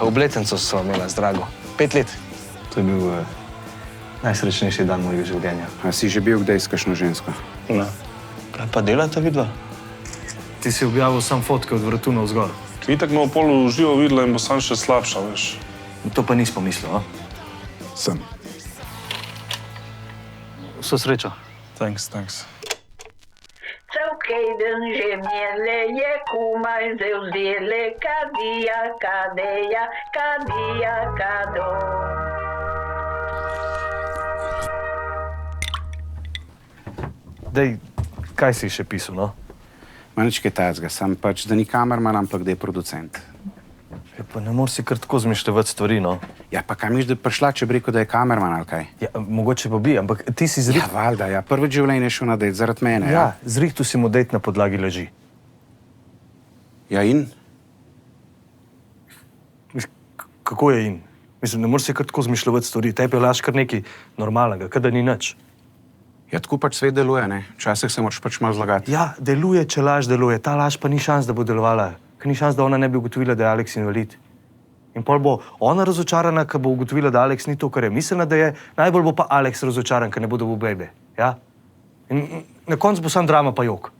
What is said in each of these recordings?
Obletnico so imela z Drago. 5 let. To je bil najsrečnejši dan mojega življenja. A si že bil kdaj s kakšno žensko? No. Kaj pa delata vidva? Ti si objavil sam fotke od vratu navzgor. Itak me v polu živo videla in bo sam še slabša, veš. To pa nismo mislili, a? Sem. Vso srečo. Thanks. Caukejden žemljele je kumaj zevzdele, kadija, kadeja, kadija, kado. Dej, kaj si še pisal, no? Ma nič kaj tacga, sam pač, da ni kamerman, ampak da je producent. Ja, pa ne moreš si kar tako zmišljati stvari, no? Ja, pa kaj miš, da je prišla, če bi rekel, da je kamerman ali kaj? Ja, mogoče pa bi, ampak ti si Ja, valjda, ja. Prvo življenje je šel na dejt, zaradi mene, ja. Zrihtu si mu dejt na podlagi laži. Ja, in? Kako je in? Mislim, ne moreš si kar tako zmišljati stvari. Tebi je laž kar nekaj normalnega, kada ni nič. Ja, tako pač svet deluje, ne? Včasih se moraš pač malo zlagati. Ja, deluje, če laž deluje. Ta laž pa ni šans, da bo delovala. Ker ni šans, da ona ne bi ugotovila, da je Aleks invalid. In pol bo ona razočarana, ker bo ugotovila, da Aleks ni to, kar je mislila, da je. Najbolj bo pa Aleks razočaran, ker ne bo dobil bebe. Ja? In na koncu bo sam drama pa jok.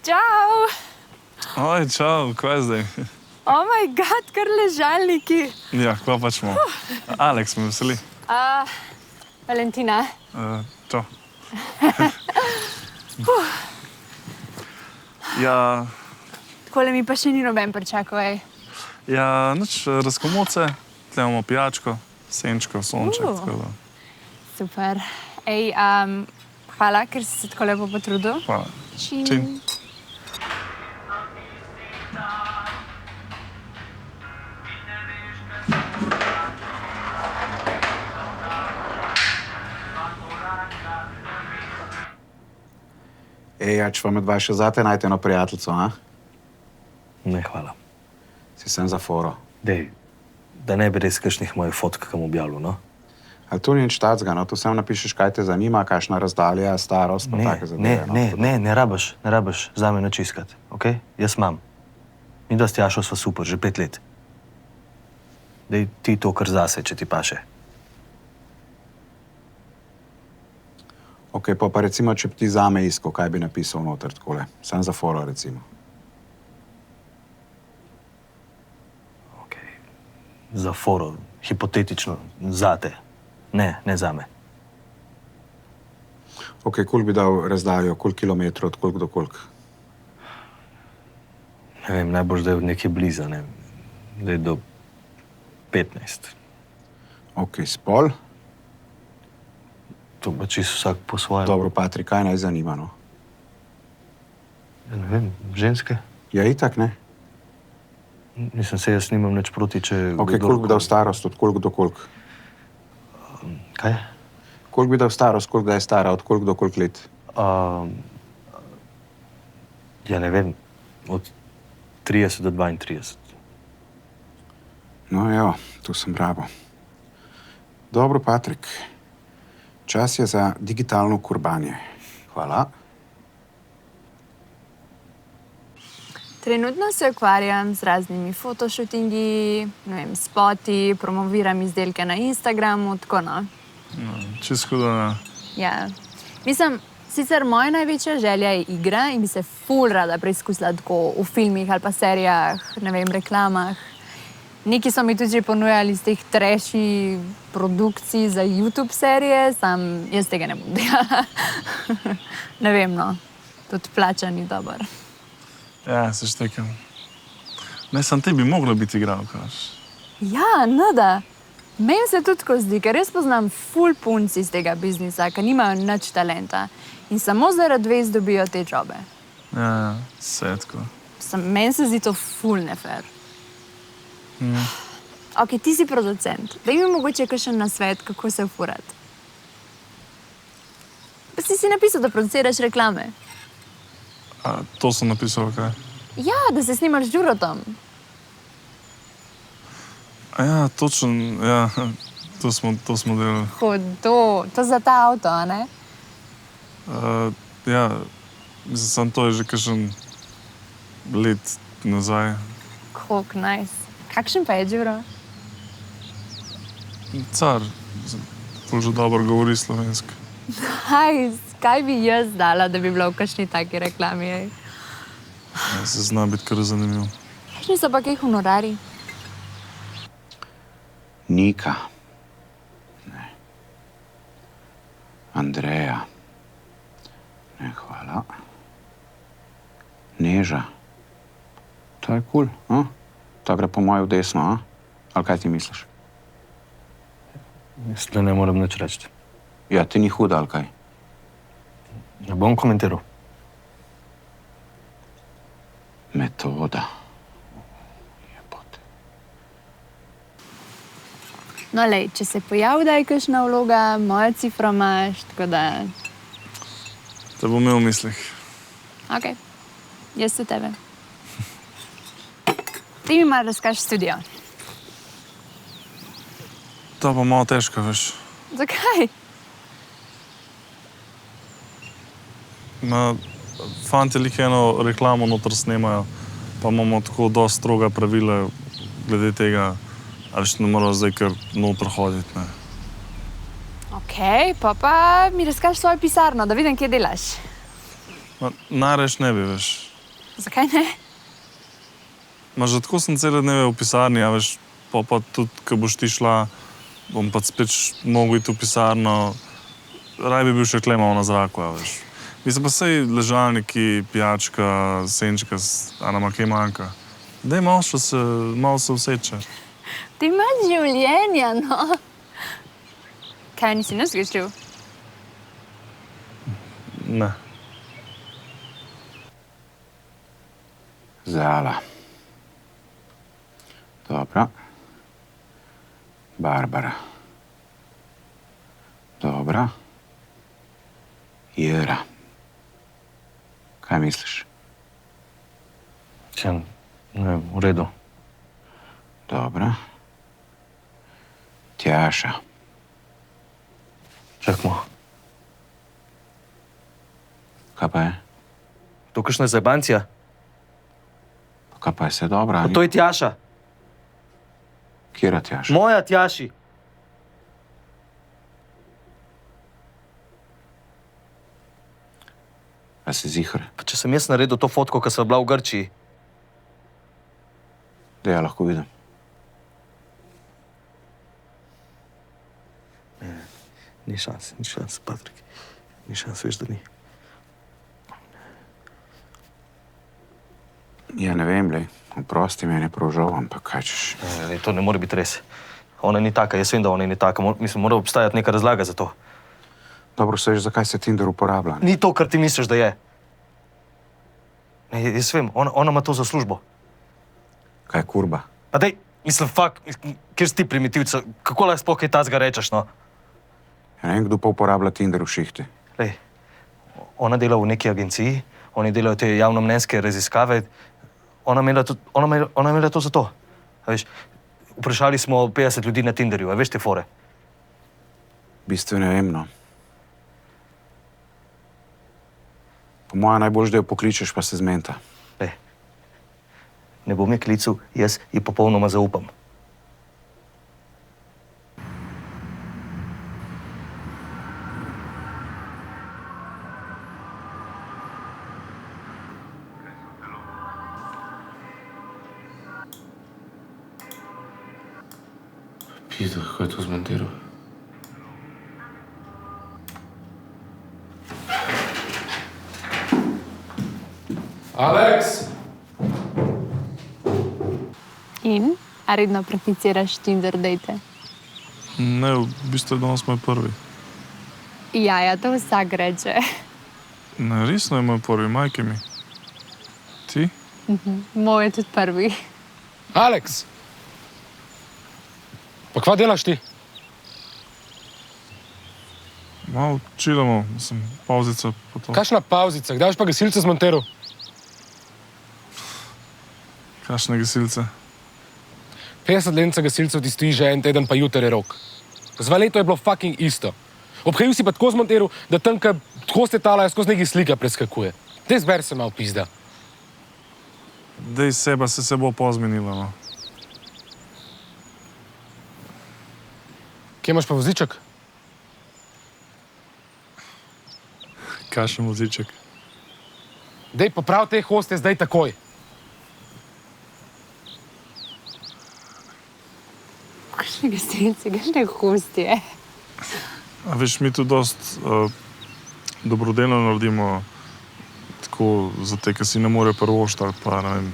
Čau! Oj, čau, kaj je zdaj? Oh my god, kar ležalniki. Ja, kva pač smo? Aleks me veseli. Valentina. To. Ja, Takole mi pa še ni noben pričakovaj. ja, nič, razkomoce, tle imamo pijačko, senčko, sonček, tako da. Super. Ej, hvala, ker si se tako lepo potrudil. Hvala. Čin. Ej, ja, če vam je dva še zate najti eno prijateljico, a? Ne, hvala. Si sem za foro. Dej, da ne bi res kakšnih mojih fotk kam objavil, no? Ali to ni nič tacga, no? Tu sem napišeš, kaj te zanima, kakšna razdalja, starost, pa take zadeve. Ne rabiš zame nič iskati, okej? Jaz imam. Midva s Tjašo sva super, že 5 let. Dej ti to kar zase, če ti paše. Ok, pa recimo, če bi ti zame iskal, kaj bi napisal noter takole. Sam za foro, recimo. Okej. Za foro, hipotetično, zate. Ne zame. Ok, koliko bi dal razdaljo, koliko kilometrov, od koliko do koliko? Ne vem, najbolj zdaj od nekje bliza, ne vem. Zdaj do 15. Ok, spol? To pa čisto vsak po svojem. Dobro, Patrik, kaj naj zanima, no? Ja, ne vem, ženske? Ja, itak, ne? Mislim, se jaz nimam nič proti, če... Ok, koliko bi dal starost, od koliko do koliko? Kaj? Koliko bi dal starost, koliko da je stara, od koliko do koliko let? Ja, ne vem, od 30 do 32. No, evo, tu sem rabo. Dobro, Patrik. Čas je za digitalno kurbanje. Hvala. Trenutno se ukvarjam z raznimi fotoshootingi, ne vem, spoti, promoviram izdelke na Instagramu, tako no. Čisto hudo, ne? Ja. Mislim, sicer moja največja želja je igra in bi se ful rada preizkusila tako v filmih ali pa serijah, ne vem, reklamah. Neki so mi tudi že ponujali iz teh trashy produkcij za YouTube serije, sam jaz tega ne bom delala. Ne vem, no. Tudi plača ni dober. Ja, se štekam. Ne, sam ti bi mogla biti igralka. Ja, nada. Meni se tudi tako zdi, ker res poznam ful punc iz tega biznisa, ki nimajo nič talenta in samo zaradi vez dobijo te jobe. Ja, vse je tako. Meni se zdi to ful nefer. Ok, ti si producent. Daj mi mogoče kakšen nasvet, kako se ufurati. Pa si napisal, da produciraš reklame. A, to sem napisal, kaj? Ja, da se snimaš z Đurotom. A ja, točno, ja, to smo delali. Hudo, to za ta avto, a ne? Ja, mislim, sam to je že kakšen let nazaj. Kako nice. Kakšen pa je Đuro? Car, ful že dobro govori slovensko. Nice. Kaj bi jaz dala, da bi bila v kakšni taki reklami? Ej? Ja, se zna biti kar zanimiv. Kakšni so pa kaj honorari? Nika. Ne. Andreja. Ne, hvala. Neža. To je kul, cool, to gre po moje v desno, a? Ali kaj ti misliš? Mislim, da ne morem nič reči. Ja, ti ni huda, ali kaj? Ne bom komentiral. Metoda. Jebote. No, lej, če se pojavi, da je kakšna vloga, moja cifra imaš, tako da... Te bom imel v mislih. Ok, jaz se tebe. Ti mi malo razkaž studio. To pa malo težko, veš. Zakaj? Fantje lik eno reklamo noter snemajo, pa imamo tako dosti stroga pravila glede tega, a veš, ne moramo zdaj kar noter hoditi, ne. Ok, pa mi razkaž svojo pisarno, da vidim, kje delaš. Najrajš ne bi, veš. Zakaj ne? Že tako sem cele dneve v pisarni, a veš, pa tudi, ko boš ti šla, bom pa spet mogel iti v pisarno, raj bi bil še tle malo na zraku, a veš. Mislim pa sej ležalniki, pijačka, senčka, a nama kaj manjka. Daj malo se vseče. Ti imaš življenja, no. Kaj, nisi nas zgrešil? Ne. Zala. Dobro. Barbara. Dobro. Jera. Kaj misliš? Ja, ne, v redu. Dobro. Tjaša. Čakamo. Kaj pa je? To kakšna zajebancija? Kaj pa je vse dobro, Pa ali? to je Tjaša. Kjera Tjaša? Moja Tjaši. A si zihr? Pa če sem jaz naredil to fotko, ko sem bila v Grčiji. Da ja lahko vidim. Ni šans, Patrik. Ni šans, veš, da ni. Ja, ne vem, lej. Oprosti, meni je prav žal, ampak kaj češ? To ne more biti res. Ona ni taka, jaz vem, da ona ni taka. Mislim, mora obstajati neka razlaga za to. Dobro, seš, zakaj se Tinder uporablja? Ni to, kar ti misliš, da je. Ne, jaz vem, ona ima to za službo. Kaj je kurba? Pa dej, mislim, kjer si ti primitivca, kako lahko sploh kaj tazga rečeš, no? Ja, ne vem, kdo pa uporablja Tinder v šihti. Lej, ona dela v neki agenciji, oni delajo te javnomnenjske raziskave, ona imela to za to. A veš, vprašali smo 50 ljudi na Tinderju, a veš te fore? V bistvu ne vem, no. Po mojem najboljš, da jo pokličeš, pa se zmenta. Lej, ne bom je klical, jaz ji popolnoma zaupam. Pizda, kako je to zmontiral? Aleks! In? A redno prakticiraš Tinder date? Ne, v bistvu je danes moj prvi. Ja, to vsak reče. Ne, resno je moj prvi, majke mi. Ti? Moj je tudi prvi. Aleks! Pa kva delaš ti? Malo čilamo, sem pauzica po to. Kakšna pauzica? Kdaj boš pa gasilce zmontiral? Kakšne gasilce? 50-letnica gasilcev ti stoji že en teden, pa jutri je rok. Z valeto je bilo fucking isto. Obhajil si pa tako zmontiral, da tam, ko hoste talajo, skozi nekaj slika preskakuje. Dej zber se malo pizda. Dej seba se bo pozmenila, no. Kje imaš pa voziček? Kakšen voziček? Dej poprav te hoste zdaj takoj. Kakšne gasilci, kakšne hostje. A veš, mi tu dost dobrodelno naredimo tako za te, ki si ne more prvošti ali pa, ne vem,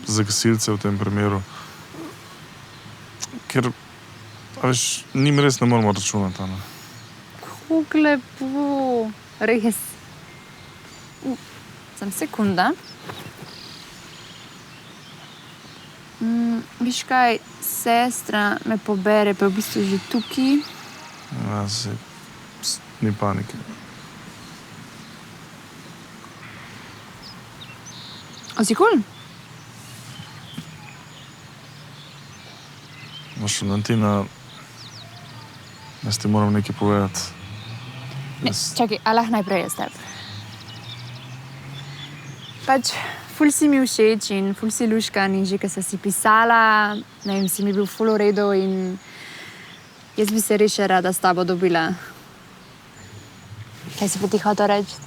za gasilce v tem primeru. Ker, a veš, njim res ne moramo računati, ne. Kako lepo. Res. Sem sekunda. Viš kaj, sestra me pobere, pa je v bistvu že tukaj. Ja, ni panike. A si kul? Valentina, jaz ti moram nekaj povedati. Čakaj, a lahko najprej jaz tebi. Pač, ful si mi všeč in ful si luškan in že, ko sem si pisala, ne vem, si mi bil ful v redu in jaz bi se res še rada s tabo dobila. Kaj si pa ti hotel reči?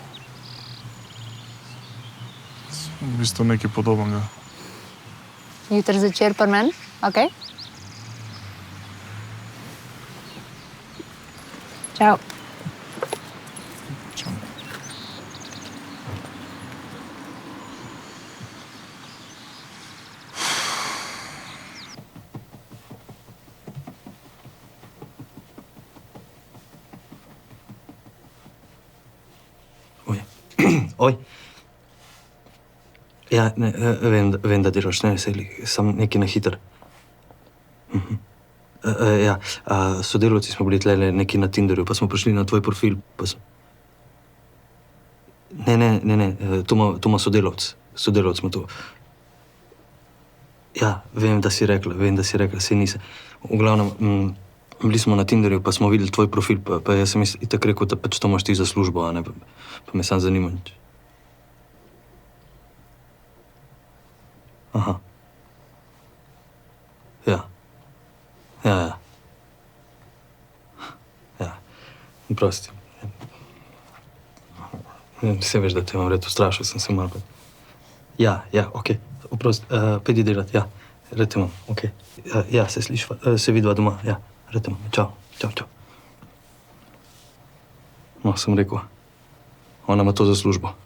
V bistvu nekaj podobnega. Jutri zvečer pri meni, okej? Čau. Čau. Oj. Oj. Ja, ne, vem, da delaš, ne veseli, sem nekaj na hiter. Ja, sodelavci smo bili tlele nekaj na Tinderju, pa smo prišli na tvoj profil, pa sem... Ne, to ima sodelavc. Sodelavc ima to. Ja, vem, da si rekla, saj nisem. V glavnem, bili smo na Tinderju, pa smo videli tvoj profil, pa jaz sem itak rekel, da pač to imaš ti za službo, a ne, pa me sam zanima. Aha. Ja. Ja. Prosti. Vse veš, da te imam red, ustrašil sem se malo. Ja, okej. Oprosti, pejdi delat, ja. Red te imam, okej. Ja, se slišva, se vidva doma, ja. Red te imam, čau. No, sem rekel, ona ima to za službo.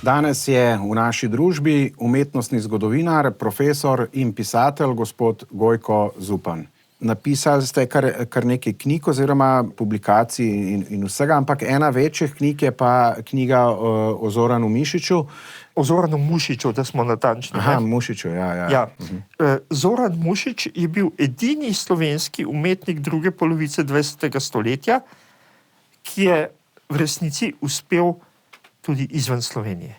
Danes je v naši družbi umetnostni zgodovinar, profesor in pisatelj gospod Gojko Zupan. Napisali ste kar nekaj knjig oziroma publikacij in vsega, ampak ena večjih knjig je pa knjiga o Zoranu Mišiču. O Zoranu Mušiču, da smo natančni. Aha, Mušiču, ja. Zoran Mušič je bil edini slovenski umetnik druge polovice 20. stoletja, ki je v resnici uspel tudi izven Slovenije.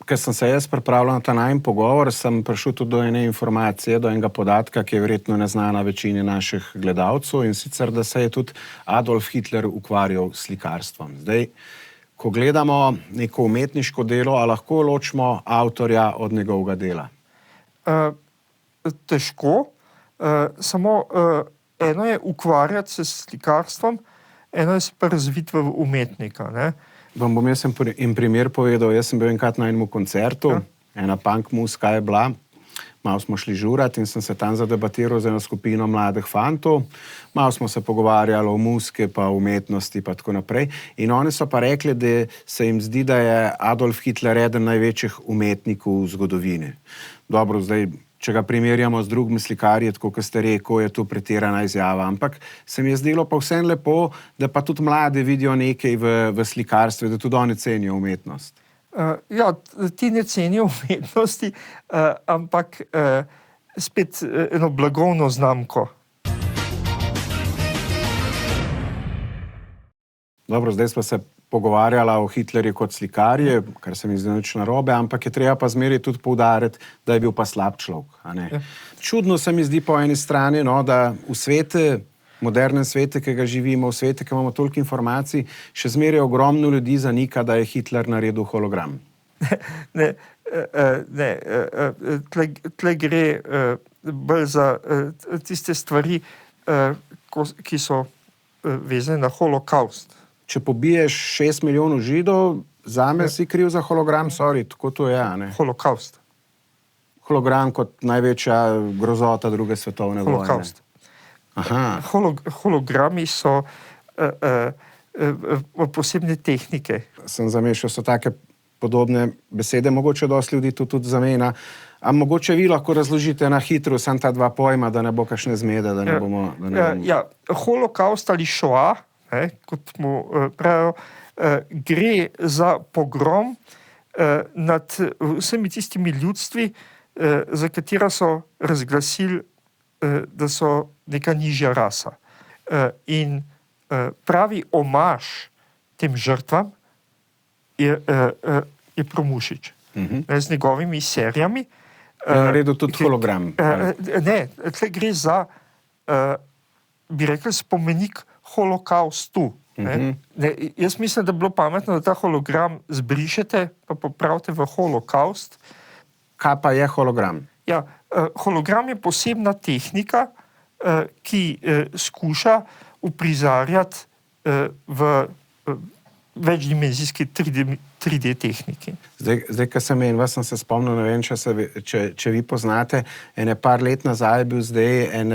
Ker sem se jaz pripravljal na ta najin pogovor, sem prišel tudi do ene informacije, do enega podatka, ki je verjetno neznana večini naših gledalcev, in sicer, da se je tudi Adolf Hitler ukvarjal s slikarstvom. Zdaj, ko gledamo neko umetniško delo, a lahko ločimo avtorja od njegovega dela? Težko. Samo eno je ukvarjati se s slikarstvom, eno je se pa razviti v umetnika, ne? Vam bom jaz en primer povedal. Jaz sem bil enkrat na enem koncertu, ena punk muska je bila, malo smo šli žurati in sem se tam zadebatiral z eno skupino mladih fantov, malo smo se pogovarjali o muziki, pa o umetnosti pa tako naprej. In oni so pa rekli, da se jim zdi, da je Adolf Hitler eden največjih umetnikov v zgodovini. Dobro, zdaj, če ga primerjamo z drugimi slikarji, tako kot ste rekel, je to pretirana izjava, ampak se mi je zdelo pa vsem lepo, da pa tudi mladi vidijo nekaj v slikarstvu, da tudi oni cenijo umetnost. Ja, ti ne cenijo umetnosti, ampak spet eno blagovno znamko. Dobro, zdaj smo se pogovarjala o Hitlerju kot slikarju, kar se mi zdi nič narobe, ampak je treba pa zmeraj tudi poudariti, da je bil pa slab človek. A ne? Čudno se mi zdi po eni strani, no, da v svete, modernem svetu, ki ga živimo, v svetu, ki imamo toliko informacij, še zmeraj ogromno ljudi zanika, da je Hitler naredil hologram. Tle gre bolj za tiste stvari, ki so vezane na holokaust. Če pobiješ 6 milijonov Židov, zame si kriv za hologram, sorry, tako to je, a ne? Holokaust. Hologram kot največja grozota druge svetovne vojne. Holokaust. Aha. Hologrami so posebne tehnike. Sem zamešal, so take podobne besede, mogoče dosti ljudi to tudi zamena. A mogoče vi lahko razložite na hitro sam ta dva pojma, da ne bo kakšne zmede, da ne bomo... Ja, holokaust ali šoa, kot mu pravijo, gre za pogrom nad vsemi tistimi ljudstvi, za katera so razglasili, da so neka nižja rasa. In pravi omaž tem žrtvam je Promušič. Z njegovimi serijami. Je naredil tudi hologram. Ne, tle gre za, bi rekel, spomenik holokaustu. Jaz mislim, da bi bilo pametno, da ta hologram zbrišete, pa popravite v holokaust. Kaj pa je hologram? Ja, hologram je posebna tehnika, ki skuša uprizarjati v večdimenzijski 3D tehniki. Zdaj, ko sem vas sem se spomnil, ne vem, če vi poznate, ene par let nazaj je bil zdaj en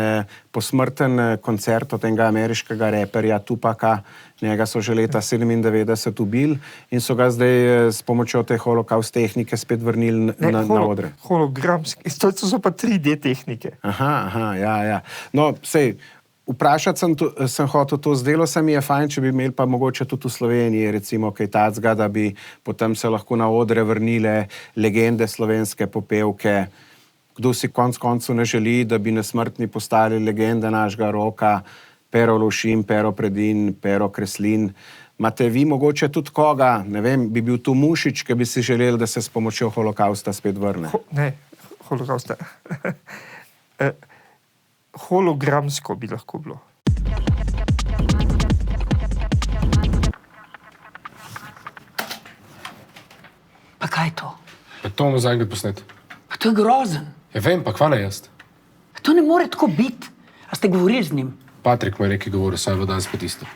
posmrten koncert od enega ameriškega reperja Tupaka, njega so že leta 97 ubili in so ga zdaj s pomočjo te holokaust tehnike spet vrnili na odre. Hologramski, to so pa 3D tehnike. Aha, ja. No, sej, vprašati sem hotel to, zdelo se mi je fajn, če bi imeli pa mogoče tudi v Sloveniji recimo kaj tacga, da bi potem se lahko na odre vrnile legende slovenske popevke. Kdo si konc koncu ne želi, da bi nesmrtni postali legende našega roka, Pero Lovšin, Pero Predin, Pero Kreslin. Imate vi mogoče tudi koga, ne vem, bi bil tu Mušič, ki bi si želeli, da se s pomočjo holokausta spet vrne? Ne, holokausta. Hologramsko bi lahko bilo. Pa kaj je to? Pa to bomo zaenkrat posnet. Pa to je grozen. Ja vem, pa hvala jaz. To ne more tako biti. A ste govorili z njim? Patrik mu je rekel, govoril, saj je bilo danes pa tisto.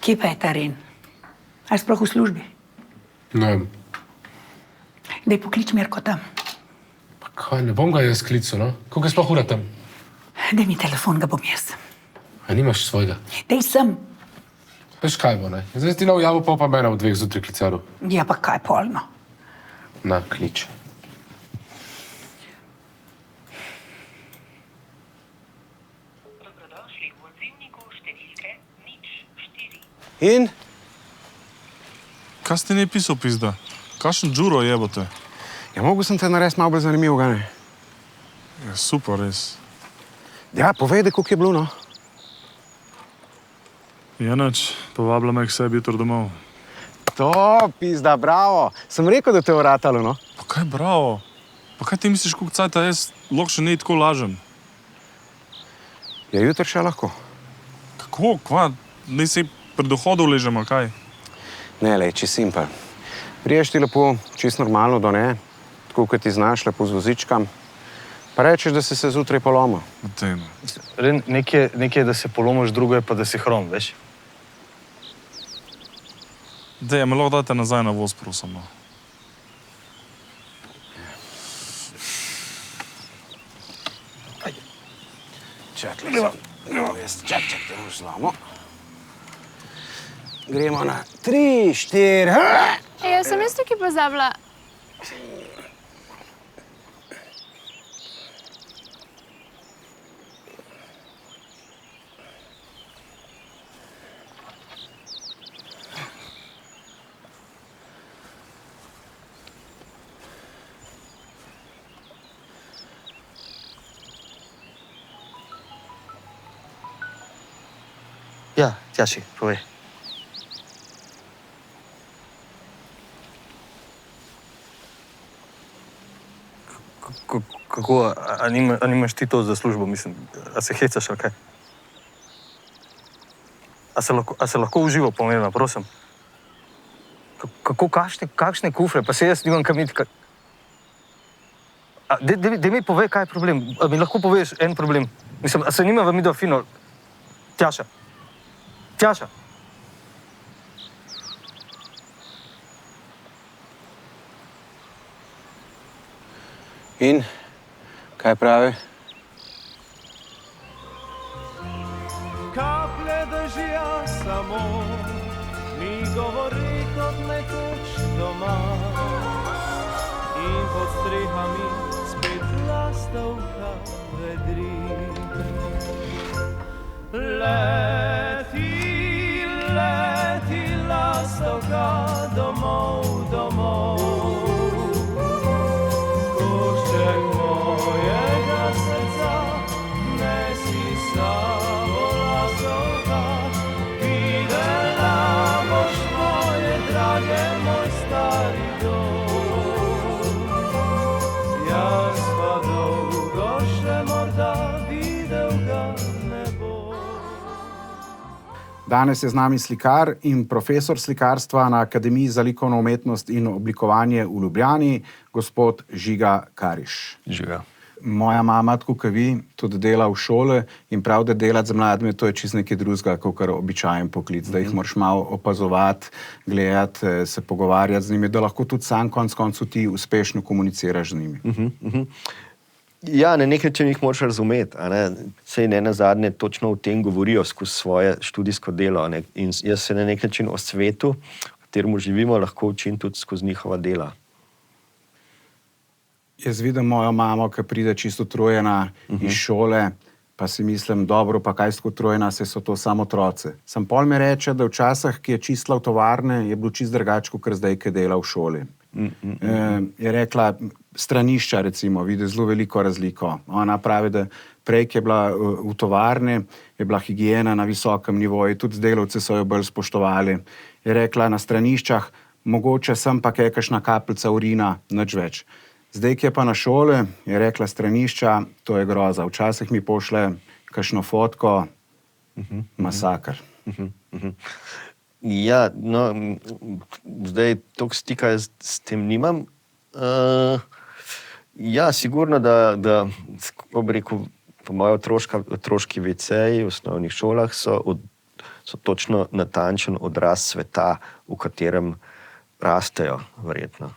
Kje pa je ta Ren? Ali sploh v službi? Ne vem. Daj poklič Mirko tam. Pa kaj, ne bom ga jaz klical, no? Koliko je sploh ura tam? Daj mi telefon, ga bom jaz. A nimaš svojega? Daj sem. Veš kaj bo, ne? Zdaj ti nov javo, pa mene v 2 zjutraj klicaru. Ja, pa kaj polno. Na, klič. In? Kaj ste ne pisal, pizda? Kakšen džuro jebote? Ja, mogel sem te narediti malo bolj zanimivega, ne? Ja, super, res. Ja, povejte, koliko je bilo, no? Ja, nič, povabila me k sebi jutro domov. To, pizda, bravo. Sem rekel, da te je vratalo, no? Pa kaj bravo? Pa kaj ti misliš, koliko cajta jaz lahko še ne tako lažem? Ja, jutri še lahko. Kako, kva? Ne si pri dohodu ležem, ali kaj? Ne, lej, čisto simpel. Priješ ti lepo, čisto normalno, da ne, tako kot ti znaš, lepo z vozičkam, pa rečeš, da si se zjutraj polomil. Ren, nekaj je, da se polomiš, drugo je pa, da si hrom, veš? Dej, me lahko date nazaj na voz, prosim. Čakaj, čak, te boš zlomil. Gremo na 3, 4. Jaz sem isto, ki pozabila. Ja, Tjaši, povej. Kako, a nimaš ti to za službo, mislim, a se hecaš ali kaj? A se lahko uživo pomeniva, prosim? Kako, kakšne kufre, pa se jaz nimam kam iti, Daj mi povej, kaj je problem, a mi lahko poveš en problem? Mislim, a se nimava midva fino, Tjaša? Tjaša? In kaj pravi? Kaplje dežja samo mi govori kot nekoč doma in pod strehami spet lastovka vedri. Leti, leti lastovka domov, domov. Košček mojega srca nesi samo lastovka. Videla boš moje drage, moj stari dom. Jaz pa dolgo še morda videl ga ne bom. Danes je z nami slikar in profesor slikarstva na Akademiji za likovno umetnost in oblikovanje v Ljubljani, gospod Žiga Kariš. Žiga. Moja mama, tako kot vi, tudi dela v šole in prav, da delati z mladimi, to je čisto nekaj drugega, kot običajen poklic, da jih moraš malo opazovati, gledati, se pogovarjati z njimi, da lahko tudi sam konec koncev ti uspešno komuniciraš z njimi. Ja, na nek način jih moraš razumeti, a ne? Saj ne nazadnje točno o tem govorijo skozi svoje študijsko delo, ne? In jaz se na nek način o svetu, v katerem živimo, lahko učim tudi skozi njihova dela. Jaz vidim mojo mamo, ki pride čisto utrujena iz šole, pa si mislim, dobro, pa kaj sko utrujena, se so to samo otroci. Sam pol mi reče, da včasih, ki je čistila v tovarne, je bilo čisto drugače, kot zdaj, ki dela v šoli. Je rekla, stranišča recimo, vidi zelo veliko razliko. Ona pravi, da prej, ki je bila v tovarni, je bila higiena na visokem nivoju, tudi delavci so jo bolj spoštovali. Je rekla, na straniščah, mogoče sem pa kaj kakšna kapljica urina, nič več. Zdaj, ki je pa na šole, je rekla, stranišča, to je groza. Včasih mi pošle kakšno fotko, masakr. Ja, no, zdaj toliko stika s tem nimam. Ja, sigurno, da kako bi rekel, po moje otroški WC-ji v osnovnih šolah so točno natančen odraz sveta, v katerem rastejo, verjetno.